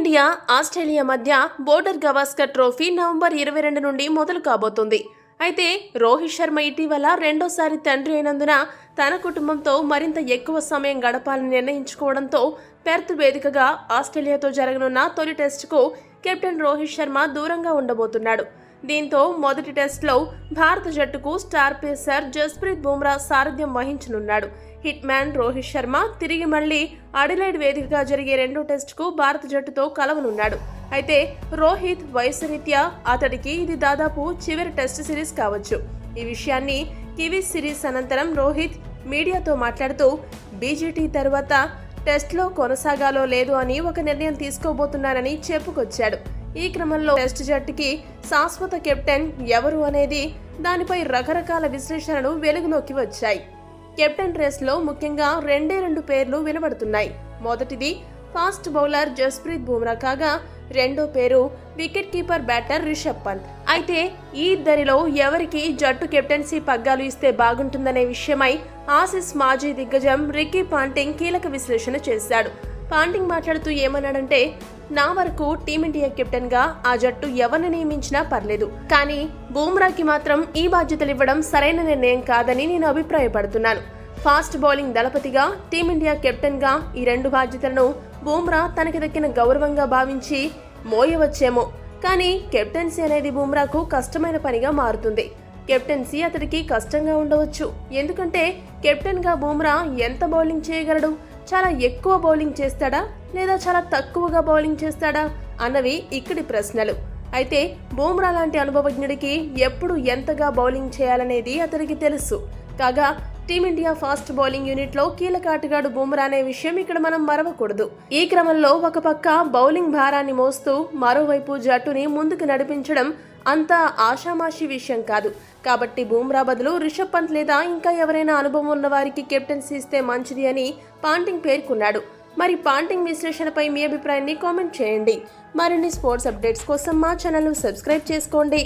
Team India Australia మధ్య border Gavaskar trophy November 22 నుండి మొదలు కాబోతుంది. అయితే రోహిత్ శర్మ ఇటీవల రెండోసారి తండ్రి అయినందున తన కుటుంబంతో మరింత ఎక్కువ సమయం గడపాలని నిర్ణయించుకోవడంతో పెర్త్ వేదికగా ఆస్ట్రేలియాతో జరగనున్న తొలి టెస్టుకు కెప్టెన్ రోహిత్ శర్మ దూరంగా ఉండబోతున్నాడు. దీంతో మొదటి టెస్టులో భారత జట్టుకు స్టార్ పేసర్ జస్ప్రీత్ బుమ్రా సారథ్యం వహించనున్నాడు. హిట్ మ్యాన్ రోహిత్ శర్మ తిరిగి మళ్లీ అడిలైడ్ వేదికగా జరిగే రెండో టెస్టుకు భారత జట్టుతో కలవనున్నాడు. అయితే రోహిత్ వయసు రీత్యా అతడికి ఇది దాదాపు చివరి టెస్ట్ సిరీస్ కావచ్చు. ఈ విషయాన్ని కివీస్ సిరీస్ అనంతరం రోహిత్ మీడియాతో మాట్లాడుతూ బీజీటీ తర్వాత టెస్ట్లో కొనసాగాలో లేదు అని ఒక నిర్ణయం తీసుకోబోతున్నానని చెప్పుకొచ్చాడు. ఈ క్రమంలో టెస్ట్ జట్టుకి శాశ్వత కెప్టెన్ ఎవరు అనేది దానిపై రకరకాల విశ్లేషణలు వెలుగులోకి వచ్చాయి. కెప్టెన్ రేస్లో ముఖ్యంగా రెండు పేర్లు వినబడుతున్నాయి. మొదటిది ఫాస్ట్ బౌలర్ జస్ప్రీత్ బుమ్రా కాగా రెండో పేరు wicket keeper batter Rishabh Pant. అయితే ఈ ఇద్దరిలో ఎవరికి జట్టు కెప్టెన్సీ పగ్గాలు ఇస్తే బాగుంటుందనే విషయమై ఆసీస్ మాజీ దిగ్గజం రికీ పాంటింగ్ కీలక విశ్లేషణ చేశాడు. పాంటింగ్ మాట్లాడుతూ ఏమన్నాడంటే, నా వరకు టీమిండియా కెప్టెన్ గా ఆ జట్టు ఎవరిని నియమించినా పర్లేదు, కానీ బూమ్రాకి మాత్రం ఈ బాధ్యతలు ఇవ్వడం సరైన నిర్ణయం కాదని నేను అభిప్రాయపడుతున్నాను. ఫాస్ట్ బౌలింగ్ దళపతిగా టీమిండియా కెప్టెన్ గా ఈ రెండు బాధ్యతలను బూమ్రా తనకి దక్కిన గౌరవంగా భావించి మోయవచ్చేమో, కానీ కెప్టెన్సీ అనేది బూమ్రాకు కష్టమైన పనిగా మారుతుంది. కెప్టెన్సీ అతడికి కష్టంగా ఉండవచ్చు. ఎందుకంటే కెప్టెన్ గా బూమ్రా ఎంత బౌలింగ్ చేయగలడు? చాలా ఎక్కువ బౌలింగ్ చేస్తాడా లేదా చాలా తక్కువగా బౌలింగ్ చేస్తాడా అన్నవి ఇక్కడి ప్రశ్నలు. అయితే బూమ్రా లాంటి అనుభవజ్ఞుడికి ఎప్పుడు ఎంతగా బౌలింగ్ చేయాలనేది అతడికి తెలుసు. కాగా టీమిండియా ఫాస్ట్ బౌలింగ్ యూనిట్ లో కీలక ఆటగాడు బూమ్రా అనే విషయం ఇక్కడ మనం మరవకూడదు. ఈ క్రమంలో ఒక పక్క బౌలింగ్ భారాన్ని మోస్తూ మరోవైపు జట్టుని ముందుకు నడిపించడం అంత ఆషామాషి విషయం కాదు. కాబట్టి బూమ్రా బదులు రిషబ్ పంత్ లేదా ఇంకా ఎవరైనా అనుభవం ఉన్న వారికి కెప్టెన్సీ ఇస్తే మంచిది అని పాంటింగ్ పేర్కొన్నాడు. మరి పాంటింగ్ విశ్లేషణపై మీ అభిప్రాయాన్ని కామెంట్ చేయండి. మరిన్ని స్పోర్ట్స్ అప్డేట్స్ కోసం మా ఛానల్ను సబ్స్క్రైబ్ చేసుకోండి.